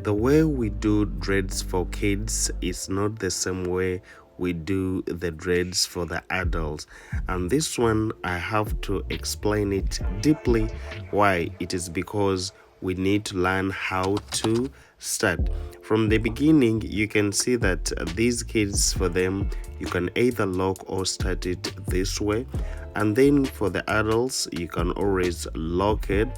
the way we do dreads for kids is not the same way we do the dreads for the adults, and this one I have to explain it deeply. Why? It is because we need to learn how to start from the beginning. You can see that these kids, for them, you can either lock or start it this way, and then for the adults you can always lock it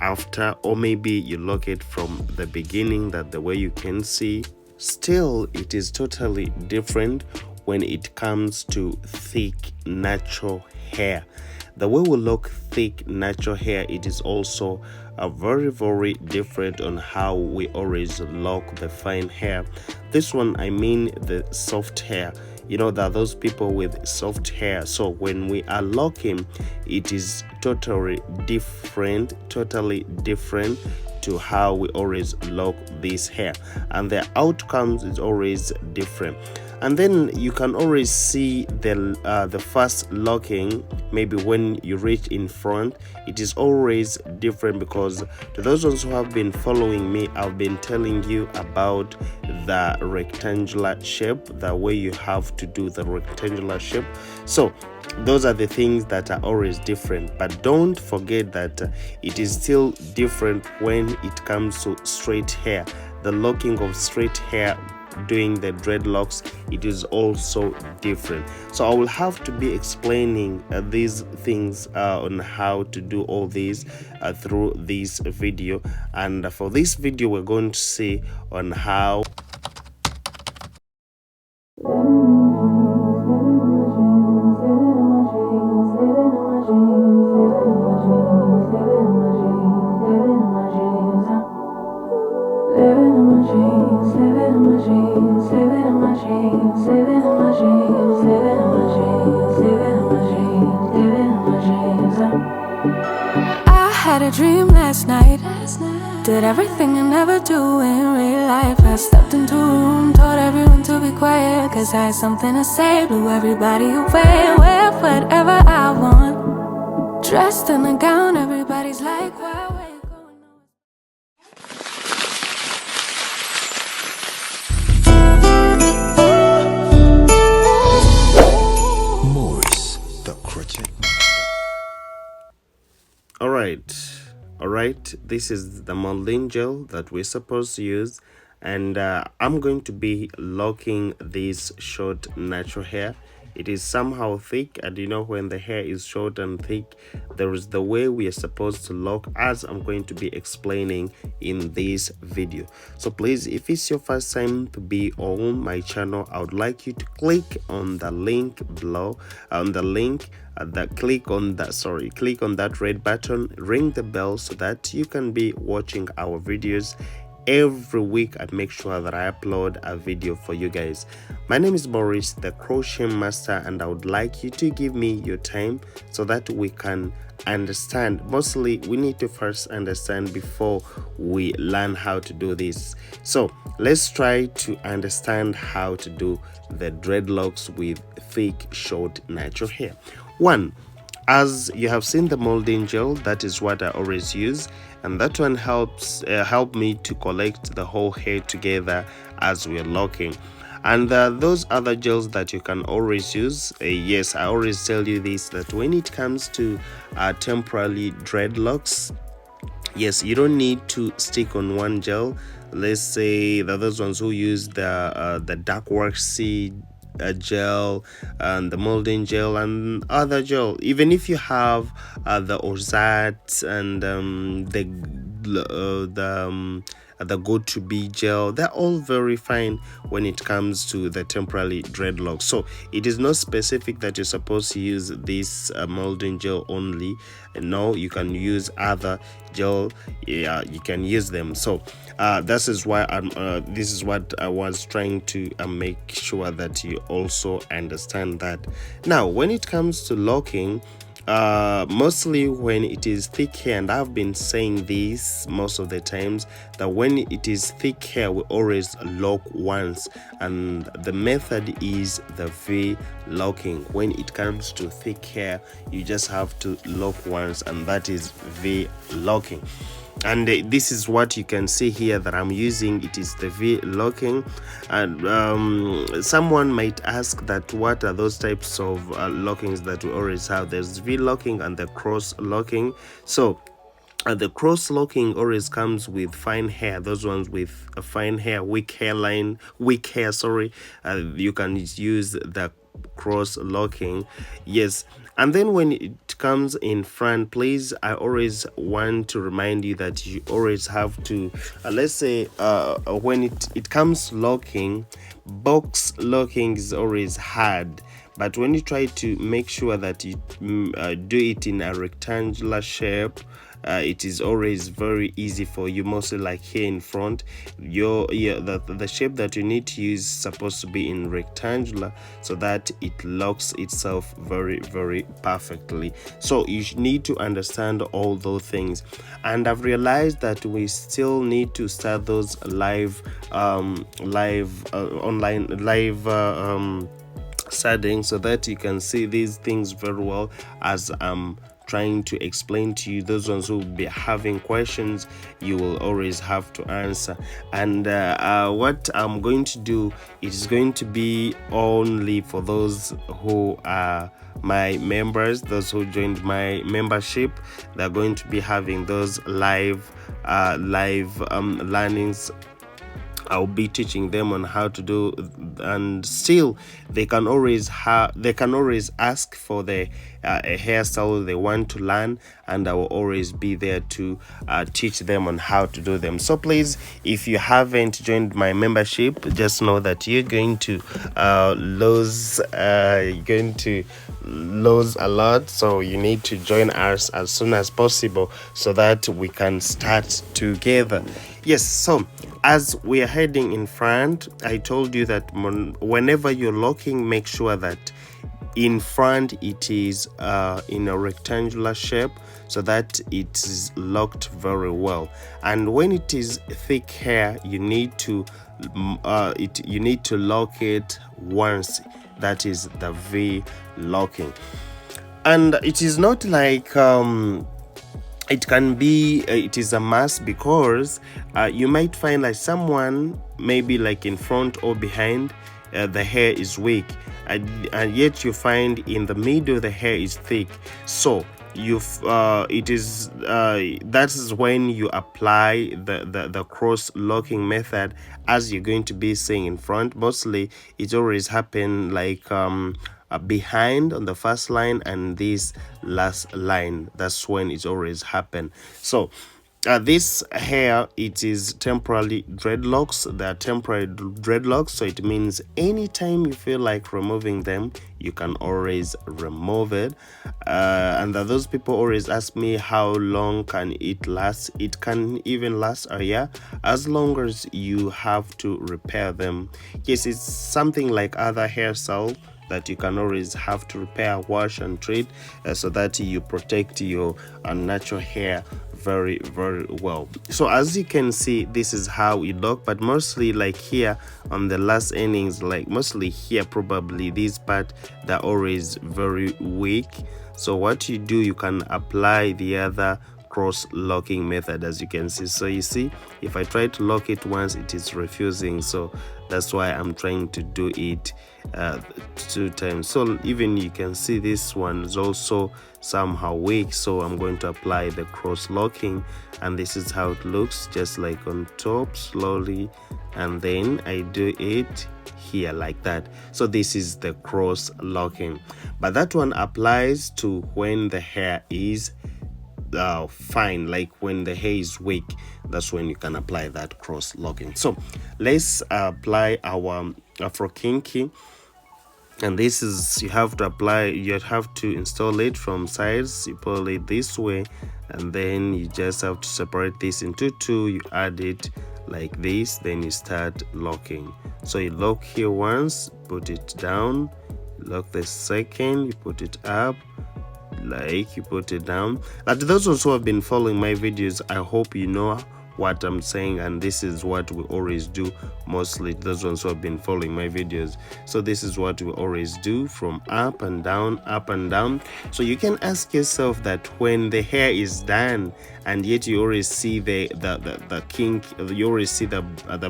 after, or maybe you lock it from the beginning, that the way you can see. Still, it is totally different when it comes to thick natural hair. The way we lock thick natural hair, it is also a very different on how we always lock the fine hair. This one, I mean the soft hair. You know, there are those people with soft hair, so when we are locking, it is totally different to how we always lock this hair, and the outcomes is always different. And then you can always see the first locking. Maybe when you reach in front, it is always different, because to those ones who have been following me, I've been telling you about the rectangular shape, the way you have to do the rectangular shape. So those are the things that are always different, but don't forget that it is still different when it comes to straight hair. The locking of straight hair doing the dreadlocks, it is also different. So I will have to be explaining these things on how to do all these through this video, and for this video we're going to see on how I had a dream last night. Did everything I never do in real life. I stepped into a room, told everyone to be quiet, cause I had something to say. Blew everybody away, wear whatever I want. Dressed in a gown, everybody's like, why are you going on? Morris, the crochet. Alright, this is the molding gel that we're supposed to use, and I'm going to be locking this short natural hair. It is somehow thick, and you know, when the hair is short and thick, there is the way we are supposed to lock, as I'm going to be explaining in this video. So please, if it's your first time to be on my channel, I would like you to click on the link below, click on that red button, ring the bell, so that you can be watching our videos every week and make sure that I upload a video for you guys. My name is Morris, the crochet master, and I would like you to give me your time so that we can understand. Mostly we need to first understand before we learn how to do this. So let's try to understand how to do the dreadlocks with thick short natural hair. One, as you have seen the molding gel, that is what I always use, and that one help me to collect the whole hair together as we're locking. And those other gels that you can always use, yes, I always tell you this, that when it comes to temporary dreadlocks, yes, you don't need to stick on one gel. Let's say that those ones who use the dark waxy gel and the molding gel and other gel, even if you have the Ozat and the go-to-be gel, they're all very fine when it comes to the temporary dreadlocks. So it is not specific that you're supposed to use this molding gel only. No, you can use other gel. Yeah, you can use them. So this is why this is what I was trying to make sure that you also understand that. Now when it comes to locking, mostly when it is thick hair, and I've been saying this most of the times, that when it is thick hair we always lock once, and the method is the V locking. When it comes to thick hair, you just have to lock once, and that is V locking. And this is what you can see here that I'm using. It is the V locking. And someone might ask that what are those types of lockings that we always have. There's V locking and the cross locking. So the cross locking always comes with fine hair. Those ones with a fine hair, weak hair, sorry, you can use the cross locking. Yes. And then when it comes in front, please, I always want to remind you that you always have to let's say when it comes locking, box locking is always hard. But when you try to make sure that you do it in a rectangular shape, it is always very easy for you, mostly like here in front. The shape that you need to use is supposed to be in rectangular so that it locks itself very, very perfectly. So you need to understand all those things. And I've realized that we still need to start those live settings so that you can see these things very well as I'm trying to explain to you. Those ones who will be having questions, you will always have to answer. And what I'm going to do, it is going to be only for those who are my members, those who joined my membership. They're going to be having those live learnings. I'll be teaching them on how to do, and still they can always ask for the a hairstyle they want to learn, and I will always be there to teach them on how to do them. So please, if you haven't joined my membership, just know that you're going to lose a lot. So you need to join us as soon as possible so that we can start together. Yes, so as we are heading in front, I told you that whenever you're locking, make sure that in front it is in a rectangular shape so that it is locked very well. And when it is thick hair, you need to lock it once. That is the V locking. And it is not like it can be it is a must, because you might find like someone maybe like in front or behind the hair is weak, and yet you find in the middle the hair is thick. So that is when you apply the cross locking method, as you're going to be seeing in front. Mostly it always happen like behind on the first line and this last line. That's when it always happen. So this hair, it is temporary dreadlocks. They are temporary dreadlocks, so it means anytime you feel like removing them, you can always remove it. And those people always ask me, how long can it last? It can even last a year, as long as you have to repair them. Yes, it's something like other hairstyle that you can always have to repair, wash and treat, so that you protect your natural hair very, very well. So as you can see, this is how it look, but mostly like here on the last endings, like mostly here, probably this part, they're always very weak. So what you do, you can apply the other cross locking method, as you can see. So you see, if I try to lock it once, it is refusing. So that's why I'm trying to do it 2 times. So even you can see this one is also somehow weak, so I'm going to apply the cross locking, and this is how it looks, just like on top, slowly, and then I do it here like that. So this is the cross locking, but that one applies to when the hair is fine, like when the hair is weak. That's when you can apply that cross locking. So let's apply our afro kinky, and this is, you have to install it from sides. You pull it this way, and then you just have to separate this into 2. You add it like this, then you start locking. So you lock here once, put it down, lock the second, you put it up, like you put it down. And those who have been following my videos, I hope you know what I'm saying, and this is what we always do, mostly those ones who have been following my videos. So this is what we always do, from up and down, up and down. So you can ask yourself that when the hair is done and yet you always see the kink, you always see the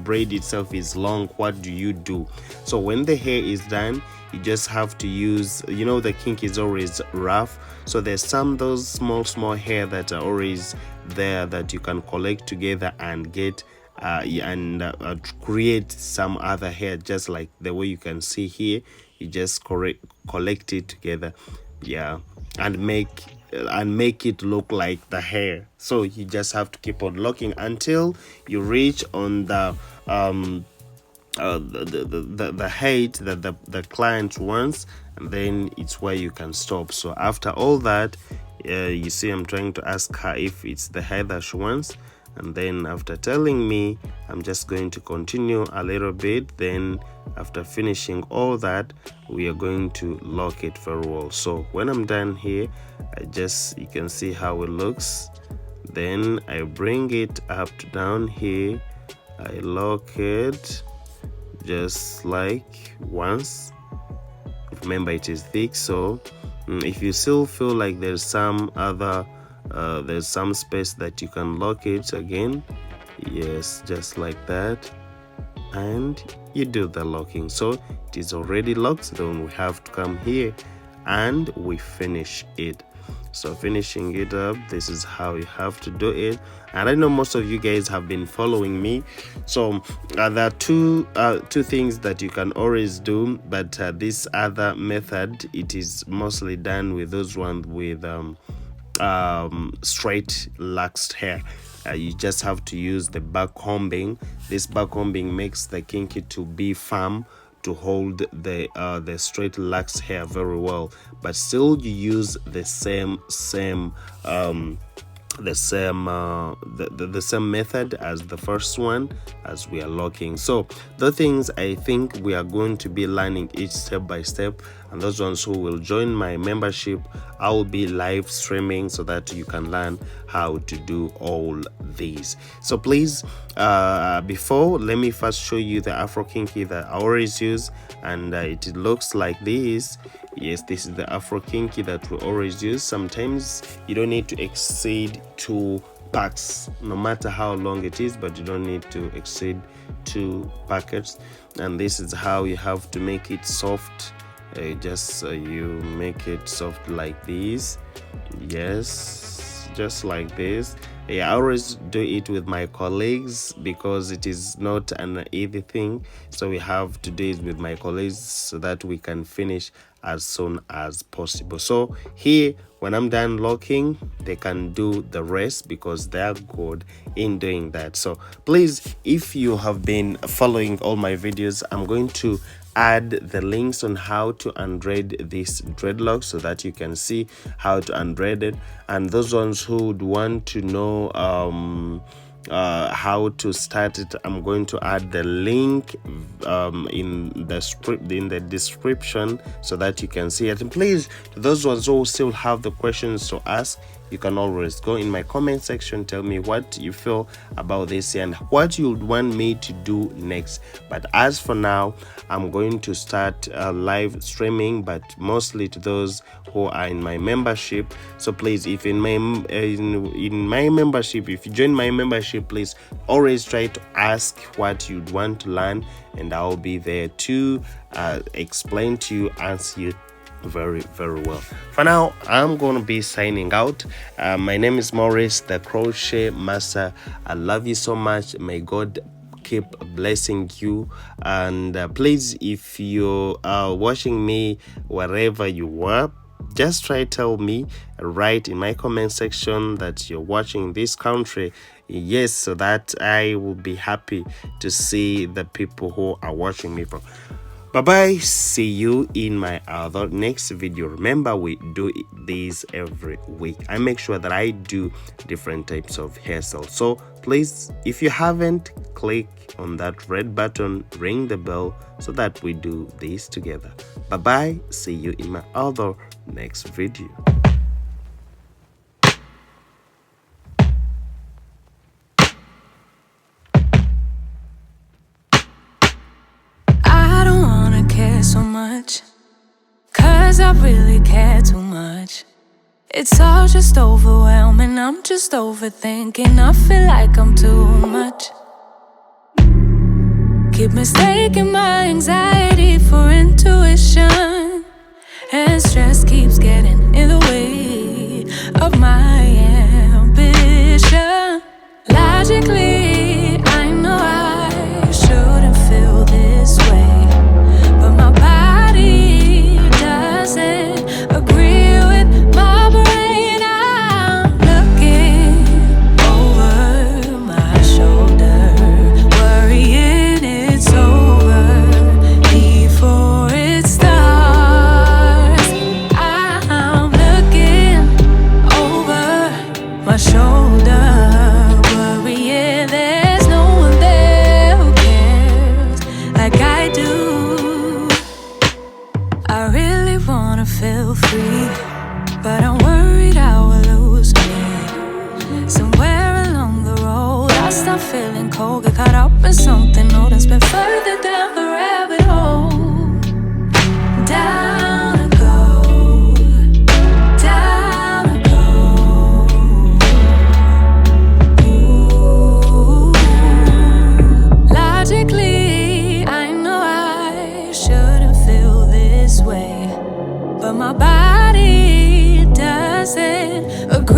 braid itself is long, what do you do? So when the hair is done, you just have to use, you know, the kink is always rough, so there's those small hair that are always there that you can collect together and get create some other hair, just like the way you can see here. You just collect it together, yeah, and make it look like the hair. So you just have to keep on locking until you reach on the height that the client wants, and then it's where you can stop. So after all that, you see I'm trying to ask her if it's the height that she wants, and then after telling me, I'm just going to continue a little bit. Then after finishing all that, we are going to lock it very well. So when I'm done here, you can see how it looks. Then I bring it up to down here, I lock it just like once. Remember, it is thick, so if you still feel like there's some space that you can lock it again, yes, just like that, and you do the locking. So it is already locked. Then we have to come here and we finish it. So finishing it up, this is how you have to do it. And I know most of you guys have been following me, so there are two things that you can always do, but this other method, it is mostly done with those ones with straight luxed hair. You just have to use the back combing. This back combing makes the kinky to be firm, to hold the straight luxed hair very well, but still you use the same method as the first one as we are locking. So the things I think we are going to be learning each step by step, and those ones who will join my membership, I will be live streaming so that you can learn how to do all these. So please, before, let me first show you the afro kinky that I always use, and it looks like this. Yes, this is the afro kinky that we always use. Sometimes you don't need to exceed 2 packs, no matter how long it is, but you don't need to exceed 2 packets. And this is how you have to make it soft. You make it soft like this. Yes, just like this. I always do it with my colleagues because it is not an easy thing, so we have to do it with my colleagues so that we can finish as soon as possible. So here, when I'm done locking, they can do the rest because they are good in doing that. So please, if you have been following all my videos, I'm going to add the links on how to unbraid this dreadlock so that you can see how to unbraid it. And those ones who would want to know how to start it, I'm going to add the link in the description so that you can see it. And please, to those ones who still have the questions to ask, you can always go in my comment section, tell me what you feel about this and what you would want me to do next. But as for now, I'm going to start live streaming, but mostly to those who are in my membership. So please, if in my membership, if you join my membership, please always try to ask what you'd want to learn, and I'll be there to explain to you, answer you very well. For now, I'm gonna be signing out. My name is Maurice, the crochet master. I love you so much. May God keep blessing you, and please, if you are watching me wherever you were, just tell me, write in my comment section that you're watching this country, yes, so that I will be happy to see the people who are watching me from. Bye bye, see you in my other next video. Remember, we do these every week. I make sure that I do different types of hairstyles. So please, if you haven't, click on that red button, ring the bell so that we do this together. Bye bye, see you in my other next video. so much, 'cause I really care too much. It's all just overwhelming, I'm just overthinking. I feel like I'm too much. Keep mistaking my anxiety for intuition, and stress keeps getting in the way of my ambition. Logically, I know I shouldn't feel this way, but my body doesn't agree with my brain. I'm looking over my shoulder, worrying it's over before it starts. I'm looking over my shoulder, worrying there's no one there who cares like I do. I really wanna feel free, but I'm worried I will lose me. Somewhere along the road, I start feeling cold, get caught up in something old and spin further down the rabbit hole. Down I go, down I go. Ooh. Logically, I know I shouldn't feel this way, but my body doesn't agree